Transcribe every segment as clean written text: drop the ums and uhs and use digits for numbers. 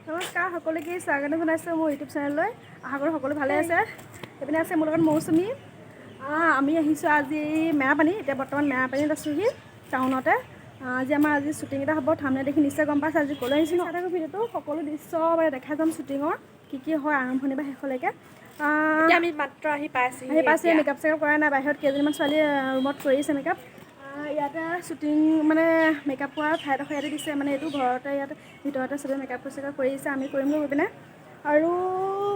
নমস্কাৰ সকলোকে স্বাগত জনাইছোঁ মোৰ ইউটিউব চেনেললৈ। আশা কৰোঁ সকলো ভালে আছে। এইপিনে আছে মোৰ লগত মৌচুমী। আমি আহিছোঁ আজি মেৰাপানী। এতিয়া বৰ্তমান মেৰাপানীত আছোঁহি টাউনতে। আজি আমাৰ শ্বুটিং এটা হ'ব। থামনেল দেখি নিশ্চয় গম পাইছে আজি ক'লৈ আহিছোঁ। চাই থাকোঁ ভিডিঅ'টো, সকলো দৃশ্য মানে দেখাই যাম শ্বুটিঙৰ কি হয় আৰম্ভণি বা শেষলৈকে। আমি মাত্ৰ আহি পাইছোঁ। মেকআপ চেকআপ কৰা নাই, বাহিৰত কেইজনীমান ছোৱালী ৰুমত কৰিছে মেকআপ। ইয়াতে শ্বুটিং মানে মেকআপ কৰা ঠাইডোখৰ ইয়াতে দিছে, মানে এইটো ঘৰতে ইয়াতে ভিতৰতে চবেই মেকআপ চেকআপ কৰিছে। আমি কৰিমগৈ গৈ পিনে আৰু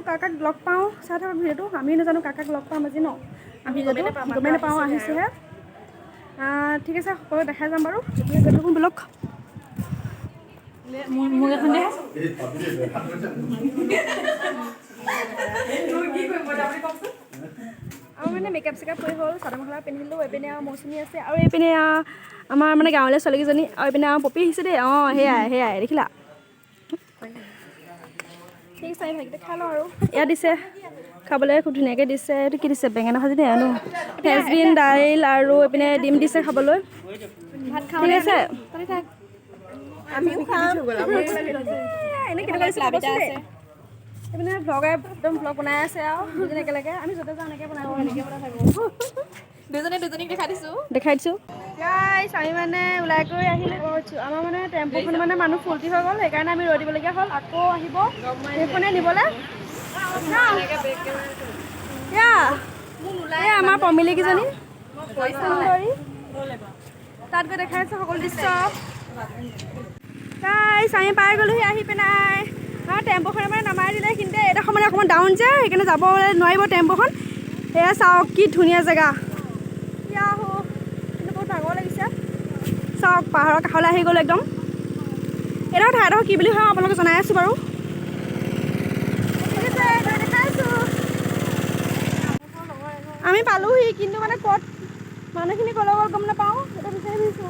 কাক লগ পাওঁ। চাই থাকক ভিডিঅ'টো। আমি নাজানো কাক লগ পাম আজি ন, আমি গমেই নাপাওঁ আহিছোঁহে। ঠিক আছে, সকলো দেখাই যাম বাৰু। গৈ থাকোঁ ব্লগ। আৰু মানে মেকআপ চেকআপ কৰি হ'ল, চাদৰ মেখেলা পিন্ধিলোঁ। এইপিনে মৌচুমী আছে আৰু এইপিনে আমাৰ মানে গাঁৱলীয়া ছোৱালীকেইজনী আৰু এইপিনে পপি আহিছে দেই। সেয়াই দেখিলা। ঠিক আছে, আমি ভাগিতে খাই লওঁ আৰু ইয়াত দিছে খাবলৈ, খুব ধুনীয়াকৈ দিছে। এইটো কি দিছে? বেঙেনা ভাজি দেই আনো, ফ্ৰেঞ্চবিন দাইল আৰু এইপিনে ডিম দিছে খাবলৈ। ভাত খাওঁ, ঠিক আছে। আমিও খাম। এনেই কেনেকুৱা আছে এইপিনে ভ্লগ একদম ভ্লগ বনাই আছে আৰু দুজনী একেলগে। আমি য'তে যাওঁ এনেকৈ বনাই থাকোঁ। দুজনীক দেখাই দিছোঁ। গাইছ, আমি মানে ওলাই কৰি আহিলোঁ। আমাৰ মানে টেম্পুখন মানে মানুহ ফুৰ্তি হৈ গ'ল, সেইকাৰণে আমি ৰৈ দিবলগীয়া হ'ল। আকৌ আহিব সেইখনে নিবলৈ। আমাৰ পমিলিকেইজনী তাত গৈ দেখাই আছোঁ সকলো দৃশ্য। গাইছ, আমি পাই গ'লোহি আহি পেলাই। টেম্পুখনে মানে নমাই দিলে, কিন্তু এইডোখৰ মানে অকণমান ডাউন যে, সেইকাৰণে যাব নোৱাৰিব টেম্পুখন। এয়া চাওক কি ধুনীয়া জেগা। কিন্তু বহুত ভাগৰ লাগিছে। চাওক পাহাৰৰ কাষলৈ আহি গ'লো একদম। এইডোখৰ ঠাইডোখৰ কি বুলি হয় আপোনালোকে জনাই আছোঁ বাৰু। ঠিক আছে, গৈ দেখাই আছোঁ। আমি পালোহি, কিন্তু মানে ক'ত মানুহখিনি ক'লৈ গ'ল গম নাপাওঁ। এটা বিচাৰি ফুৰিছোঁ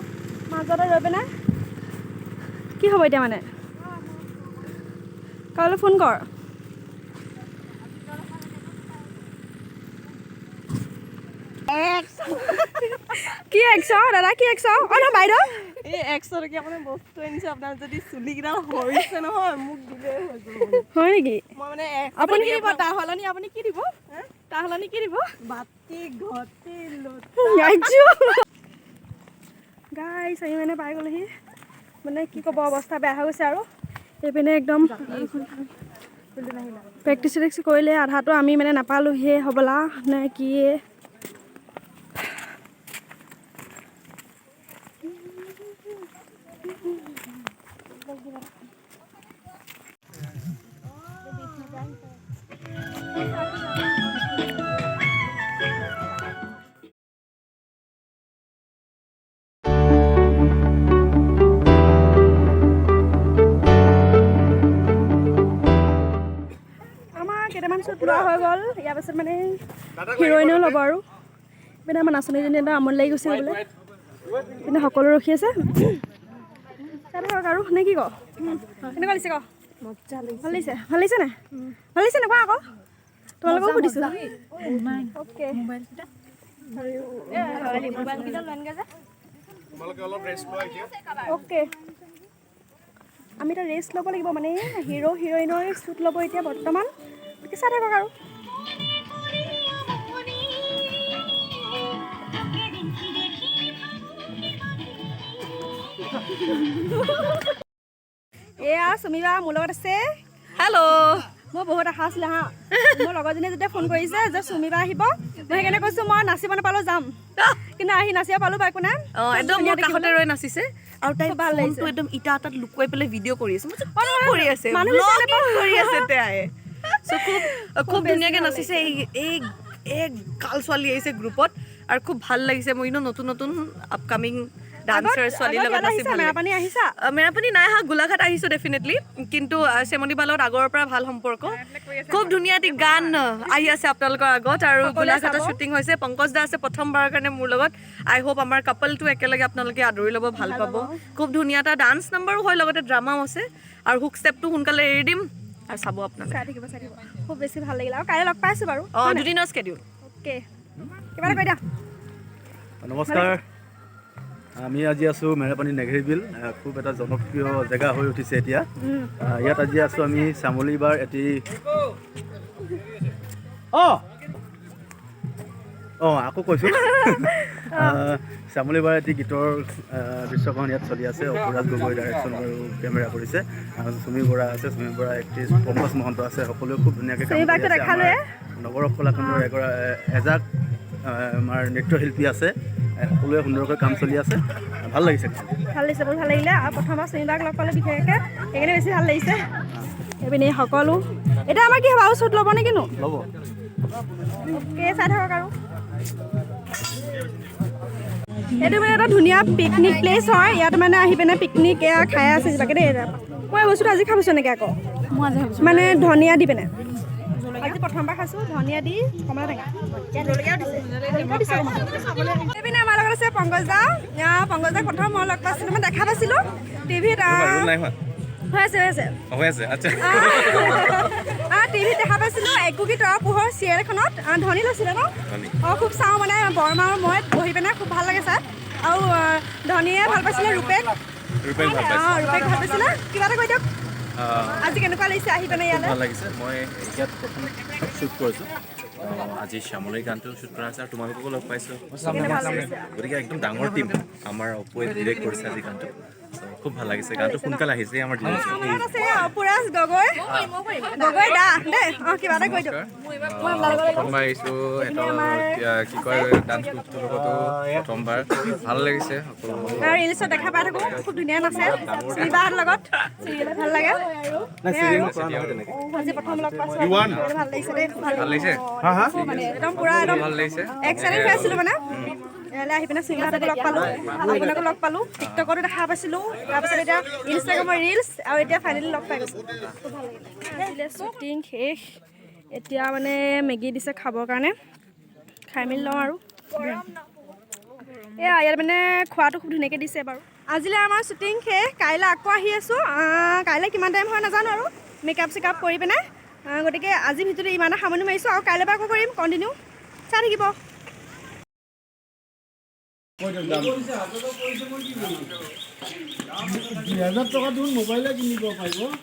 মাজতে ৰৈ পিনে। কি হ'ব এতিয়া মানে? কাৰোলৈ ফোন কৰ। কি একশ দাদা? কি একশ? নহয় বাইদেউ, এই 100 টকীয়া মানে বস্তু আনিছে। আপোনাৰ যদি চুলিকেইডাল সৰিছে নহয়, মোক দিলেই হৈ যাব। হয় নেকি? মই মানে আপুনি কি দিব? তাৰ সলনি আপুনি কি দিব? তাৰ সলনি কি দিব? বাতি ঘটি গাইছ, আমি মানে পাই গ'লোহি। মানে কি ক'ব, অৱস্থা বেয়া হৈ গৈছে আৰু। এইপিনে একদম প্ৰেক্টিচ চেক্টিচ কৰিলে আধাটো আমি মানে নাপালোহিয়ে হ'বলা নে কি। কেইটামান শ্বুট লোৱা হৈ গ'ল। ইয়াৰ পাছত মানে হিৰইনেও ল'ব আৰু পিনে আমাৰ নাচনীজনী একদম আমনি লাগি গৈছে বোলে। পিনে সকলো ৰখি আছে। চাই থাকক আৰু নে কি ক? কেনেকুৱা লাগিছে ক? ভাল লাগিছে? ভাল লাগিছে নাই? ভাল লাগিছে নকওঁ আকৌ, তোমালোককো সুধিছোঁ। অ'কে, অ'কে, আমি এতিয়া ৰেষ্ট ল'ব লাগিব। মানে হিৰ' হিৰইনৰ শ্বুট ল'ব এতিয়া বৰ্তমান। চাই থাকক আৰু এয়া চুমিবা মোৰ লগত আছে। হেল্ল'। মোৰ বহুত আশা আছিলে হা। মোৰ লগৰজনীয়ে যেতিয়া ফোন কৰিছে যে চুমিবা আহিব, মই সেইকাৰণে কৈছোঁ মই নাচিব নাপালেও যাম, কিন্তু আহি নাচিব পালোঁ বা একো নাই। একদম মোৰ কাষতে ৰৈ নাচিছে আৰু তাই ভাল লাগিছে। একদম ইটা এটাত লুকুৱাই পেলাই ভিডিঅ' কৰি আছে। কৰি আছে তাই। খুব ধুনীয়াকে নাচিছে। এই গাল ছোৱালী আহিছে গ্ৰুপত আৰু খুব ভাল লাগিছে। মই নতুন নতুন আপকামিং ডান্সাৰ ছোৱালীৰ লগত নাচি ভাল লাগে। মেৰাপানী নাই অহা, গোলাঘাট আহিছোঁ ডেফিনেটলি, কিন্তু চেমনিবাৰ লগত আগৰ পৰা ভাল সম্পৰ্ক। খুব ধুনীয়া এটি গান আহি আছে আপোনালোকৰ আগত আৰু গোলাঘাটত শ্বুটিং হৈছে। পংকজ দা আছে প্ৰথমবাৰৰ কাৰণে মোৰ লগত। আই হোপ আমাৰ কাপলটো একেলগে আপোনালোকে আদৰি ল'ব, ভাল পাব। খুব ধুনীয়া এটা ডান্স নাম্বাৰো হয়, লগতে ড্ৰামাও আছে আৰু হুক ষ্টেপটো সোনকালে এৰি দিম আৰু চাব আপোনালোকে। চাই থাকিব খুব বেছি ভাল লাগিল আৰু কাইলৈ লগ পাইছোঁ বাৰু। দুদিনৰ স্কেডিউল। অ'কে, কিবা এটা কৈ দিয়া। নমস্কাৰ, আমি আজি আছোঁ মেৰাপানী নেঘেৰি বিল, খুব এটা জনপ্ৰিয় জেগা হৈ উঠিছে এতিয়া। ইয়াত আজি আছোঁ আমি চামলিবাৰ এটি আকৌ কৈছোঁ চামলিবাৰ এটি গীতৰ দৃশ্যখন ইয়াত চলি আছে। অপৰাজ গগৈ ডাইৰেকশ্যন আৰু কেমেৰা কৰিছে। চুমি বৰা আছে, চুমি বৰা এক্ট্ৰেছ, পংকজ মহন্ত আছে, সকলোৱে খুব ধুনীয়াকৈ কাম কৰি আছে। আমাৰ নগৰ কলাখণ্ডৰ এজাক আমাৰ নৃত্যশিল্পী আছে, সকলোৱে সুন্দৰকৈ কাম চলি আছে। ভাল লাগিছে, ভাল লাগিছে, বহুত ভাল লাগিলে। আৰু প্ৰথমবাৰ চুমিবাক লগ পালে বিশেষকৈ সেইকাৰণে বেছি ভাল লাগিছে। এইপিনে সকলো এতিয়া আমাৰ কি হ'ব আৰু শ্বুট ল'ব নে কিনো? ল'ব অ'কে, চাই থাকক। আৰু এইটো মানে এটা ধুনীয়া পিকনিক প্লেচ হয়। ইয়াত মানে আহি পিনে পিকনিক এয়া খাই আছে কিবাকে দেই। মই বস্তুটো আজি খাব এনেকৈ আকৌ মই আজি ভাবিছোঁ মানে ধনিয়া দি পিনে আজি প্ৰথমবাৰ খাইছোঁ। ধনিয়া দি কমলা টেঙা এইপিনে আমাৰ লগত আছে পংকজ দা। পংকজ দাক প্ৰথম মই লগ পাইছিলোঁ, মই দেখা পাইছিলোঁ টিভিত। হৈ আছে টিভিত দেখা পাইছিলোঁ একোকি তৰা পোহৰ চিৰিয়েল এখনত। ধনী লৈছিলে ন? খুব চাওঁ মানে বৰমা আৰু মই বহি পিনে খুব ভাল লাগে চাই। আৰু ধনীয়ে ভাল পাইছিলে, ৰূপেক ভাল পাইছিলে। কিবা এটা কৈ দিয়ক, আজি কেনেকুৱা লাগিছে আহি পিনে ইয়ালৈ? ভাল লাগিছে। মই ইয়াত প্ৰথম শ্বুট কৰিছোঁ, আজি শ্যামলীৰ গানটো শ্বুট কৰা হৈছে আৰু তোমালোককো লগ পাইছোঁ। গতিকে একদম ডাঙৰ টিম আমাৰ অপুৱে ডিৰেক্ট কৰিছে আজি গানটো। খুব ভাল লাগিছে, গানটো সোনকালে আহিছে আমাৰ অপৰাজ গগৈ দা দেই। কিবা এটা কৈ দিয়ক। প্ৰথমবাৰ আহিছোঁ, কি কয় ডান্স গ্ৰুপটোৰ লগতো প্ৰথমবাৰ ভাল লাগিছে। ৰিলচত দেখা পাই থাকোঁ, খুব ধুনীয়া নাচে চুমিবাহঁতৰ লগত, ভাল লাগে। আজি প্ৰথম লগ পাইছোঁ, ভাল লাগিছে দেই। ভাল লাগিছে, একদম পুৰা একদম ভাল লাগিছে। এক্সাইটেড হৈ আছিলোঁ মানে। ইয়ালৈ আহি পিনে চুমিবাহঁতকো লগ পালোঁ, আপোনাকো লগ পালোঁ, টিকটকতো দেখা পাইছিলোঁ, তাৰপিছত এতিয়া ইনষ্টাগ্ৰামৰ ৰিলচ, আৰু এতিয়া ফাইনেলি লগ পাই গৈছোঁ। খুব ভাল লাগিলে। শ্বুটিং শেষ, এতিয়া মানে মেগী দিছে খাবৰ কাৰণে, খাই মেলি লওঁ। আৰু এয়া ইয়াত মানে খোৱাটো খুব ধুনীয়াকৈ দিছে বাৰু। আজিলৈ আমাৰ শ্বুটিং শেষ, কাইলৈ আকৌ আহি আছোঁ। কাইলৈ কিমান টাইম হয় নাজানো, আৰু মেকআপ চেকআপ কৰি পিনে। গতিকে আজি ভিডিঅ'টো ইমানে সামৰণি মাৰিছোঁ, আৰু কাইলৈ পৰা আকৌ কৰিম কণ্টিনিউ, চাই থাকিব।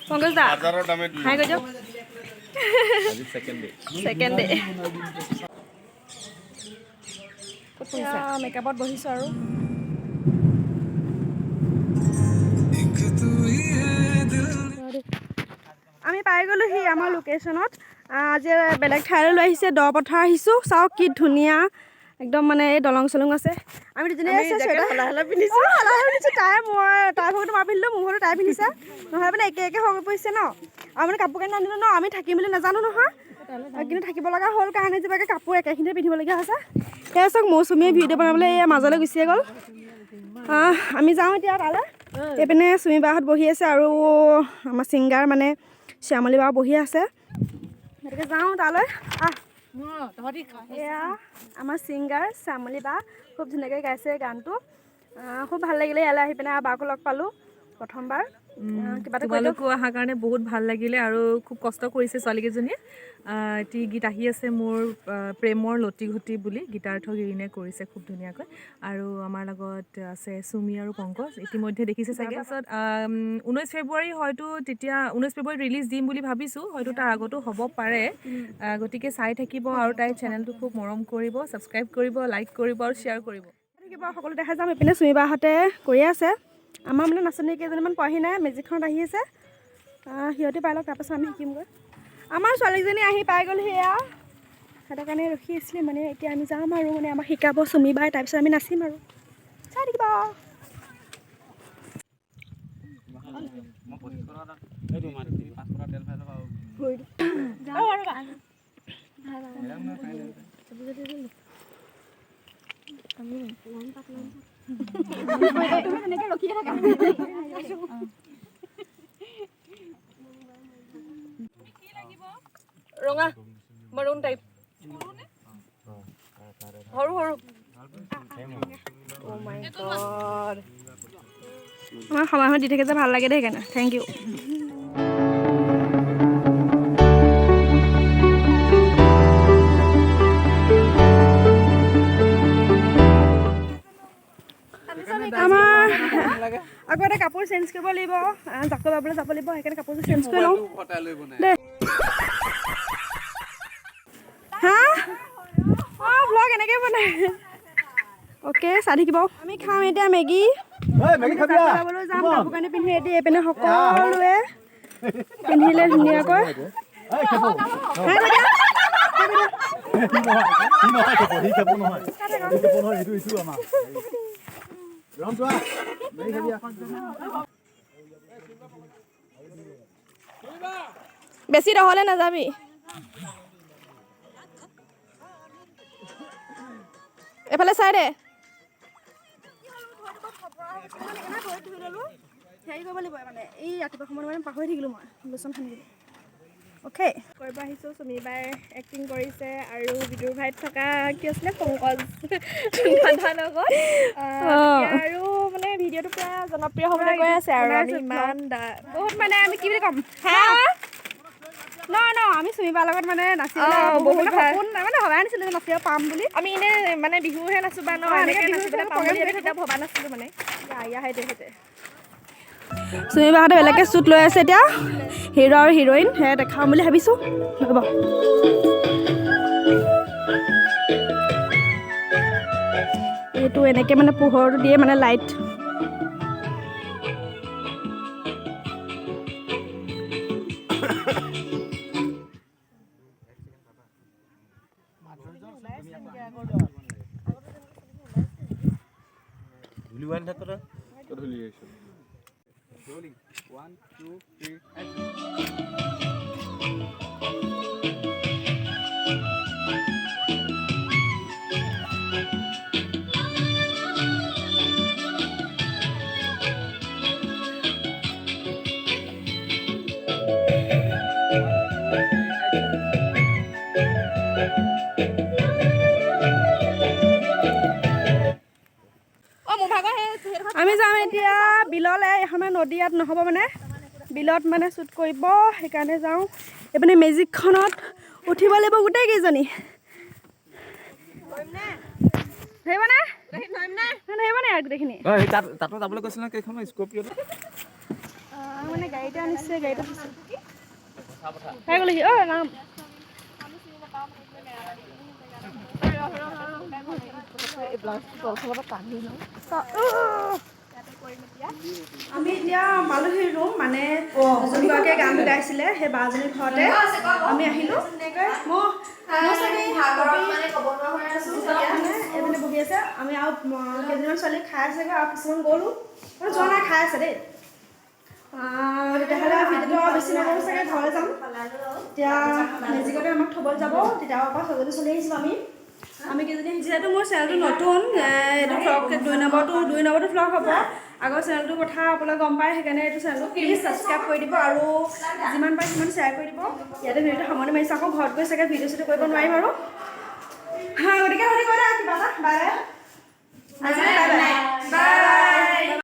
পংকজ দা হাই কৈ দিয়ক। ছেকেণ্ড ডে মেকআপত বহিছোঁ আৰু আমি পাই গ'লোহি আমাৰ লোকেশ্যনত। আজি বেলেগ ঠাইলৈ লৈ আহিছে, দ পথাৰ আহিছোঁ। চাওক কি ধুনীয়া একদম, মানে এই দলং চলং আছে। আমি দুজনী পিন্ধিছোঁ, তাই ভাগতো মই পিন্ধিলোঁ, মোৰ ঘৰতো তাই পিন্ধিছে। নহ'লে মানে একে হৈ পৰিছে ন। আৰু মানে কাপোৰ কানি নানিলোঁ ন, আমি থাকিম বুলি নাজানো নহয়, কিন্তু থাকিব লগা হ'ল কাৰণে যেনিবাকে কাপোৰ একেখিনিতে পিন্ধিবলগীয়া হৈছে। সেয়া চাওক মৌচুমীয়ে ভিডিঅ' বনাবলৈ এই মাজলৈ গুচিয়ে গ'ল। আমি যাওঁ এতিয়া তালৈ। এইপিনে চুমি বাহঁত বহি আছে, আৰু আমাৰ ছিংগাৰ মানে শ্যামলী বা বহি আছে। গতিকে যাওঁ তালৈ। এয়া আমাৰ ছিংগাৰ শ্যামলী বা খুব ধুনীয়াকৈ গাইছে গানটো। খুব ভাল লাগিলে ইয়ালৈ আহি পিনে, বাকো লগ পালোঁ প্ৰথমবাৰ। তোমালোকো অহাৰ কাৰণে বহুত ভাল লাগিলে, আৰু খুব কষ্ট কৰিছে ছোৱালীকেইজনীয়ে। এটি গীত আহি আছে মোৰ, প্ৰেমৰ লতি ঘটি বুলি, গীতাৰ্থ গিৰিনে কৰিছে খুব ধুনীয়াকৈ। আৰু আমাৰ লগত আছে চুমি আৰু পংকজ, ইতিমধ্যে দেখিছে চাগে। তাৰপিছত 19 ফেব্ৰুৱাৰী হয়তো, তেতিয়া 19 ফেব্ৰুৱাৰীত ৰিলিজ দিম বুলি ভাবিছোঁ, হয়তো তাৰ আগতো হ'ব পাৰে। গতিকে চাই থাকিব, আৰু তাইৰ চেনেলটো খুব মৰম কৰিব, ছাবস্ক্ৰাইব কৰিব, লাইক কৰিব আৰু শ্বেয়াৰ কৰিব। সকলো দেখা যাম। এইপিনে চুমি বাহঁতে কৰি আছে। আমাৰ মানে নাচনী কেইজনীমান পোৱাহি নাই, মেজিকখনত আহি আছে। সিহঁতে পাই লওক, তাৰপাছত আমি শিকিমগৈ। আমাৰ ছোৱালীজনী আহি পাই গ'ল, সেয়া সিহঁতৰ কাৰণে ৰখি আছিলে মানে। এতিয়া আমি যাম আৰু মানে আমাক শিকাব চুমি বাই, তাৰপিছত আমি নাচিম আৰু চাই থাকিব। ৰঙা মাৰুন টাইপ, সৰু সৰু। আমাৰ সময়ত দি থাকে যে ভাল লাগে দেই, সেইকাৰণে থেংক ইউ। আমাৰ কৰিব লাগিব জাকৈ বাবলৈ যাব লাগিব সেইকাৰণে কাপোৰযোৰ চেঞ্জ কৰি লওঁ দে হা অঁ ভ্লগ এনেকৈ বনাই অ'কে চাই থাকিব আমি খাওঁ এতিয়া মেগী যাবলৈ যাম কাপোৰ কানি পিন্ধি এতিয়া এইপিনে সকলোৱে পিন্ধিলে ধুনীয়াকৈ বেছি নহ'লে নাযাবি এফালে চাই দে হেৰি কৰিব লাগিব মানে এই ৰাতিপুৱা সময়ত মানে পাহৰি থাকিলোঁ মই লোচন সানি দিলোঁ অ'কে কৰিব আহিছোঁ চুমিবাই এক্টিং কৰিছে আৰু বিদুৰ ভাইত থকা কি আছিলে পংকজ লগত আৰু মানে ভিডিঅ'টো পুৰা জনপ্ৰিয় হ'বলৈ গৈ আছে আৰু আমি ইমান বহুত মানে আমি কি বুলি ক'ম ন আমি চুমিবাৰ লগত মানে নাচিবলৈ বহুত সপোন মানে ভবাই নাছিলোঁ যে নাচিব পাম বুলি আমি এনেই মানে বিহুহে নাচোঁ বা এনেকৈ নাচিবলৈ পাম বুলি তেতিয়া ভবা নাছিলোঁ মানে সেইটোৱে চুমিবাহঁতে বেলেগকৈ শ্বুট লৈ আছে এতিয়া হিৰ' আৰু হিৰইন সেয়া দেখাম বুলি ভাবিছোঁ হ'ব এইটো এনেকৈ মানে পোহৰটো দিয়ে মানে লাইট আমি যাম এতিয়া বিললৈ এখন মানে নদী ইয়াত নহ'ব মানে বিলত মানে শ্বুট কৰিব সেইকাৰণে যাওঁ এইপিনে মেজিকখনত উঠিব লাগিব গোটেইকেইজনী ধৰিবনে ধৰিবনে আৰু গোটেইখিনি তাতো যাবলৈ কৈছিল নহয় কেইখন স্কৰ্পিঅ মানে গাড়ীতে আনিছে গাড়ীতে খাই গ'লেহি অ' ৰাম আমি এতিয়া পালোহি ৰুম মানে যোনগৰাকীয়ে গানটো গাইছিলে সেই বাজনীৰ ঘৰতে আমি আহিলোঁ এইপিনে বহি আছে আমি আৰু কেইজনমান ছোৱালী খাই আছেগৈ আৰু কিছুমান গ'লোঁ যোৱা নাই খাই আছে দেই তেতিয়াহ'লে ভিডিঅ'টো আৰু বেছি নকৰোঁ চাগে ঘৰলৈ যাম এতিয়া মেজিকতে আমাক থ'বলৈ যাব তেতিয়াৰ পৰা সজনী চলি আহিছিলোঁ আমি কেইজনী যিহেতু মোৰ চেনেলটো নতুন এইটো ফ্লগ 2 নম্বৰটো ফ্লগ হ'ব আগৰ চেনেলটোৰ কথা আপোনালোকে গম পায় সেইকাৰণে এইটো চেনেলটো প্লিজ ছাবস্ক্ৰাইব কৰি দিব আৰু যিমান পাৰে সিমান শ্বেয়াৰ কৰি দিব ইয়াতে ভিডিঅ'টো সামৰণি মাৰিছোঁ আকৌ ঘৰত গৈ চাগে ভিডিঅ' চিডিঅ' কৰিব নোৱাৰিম আৰু গতিকে কিবা এটা বাই বাই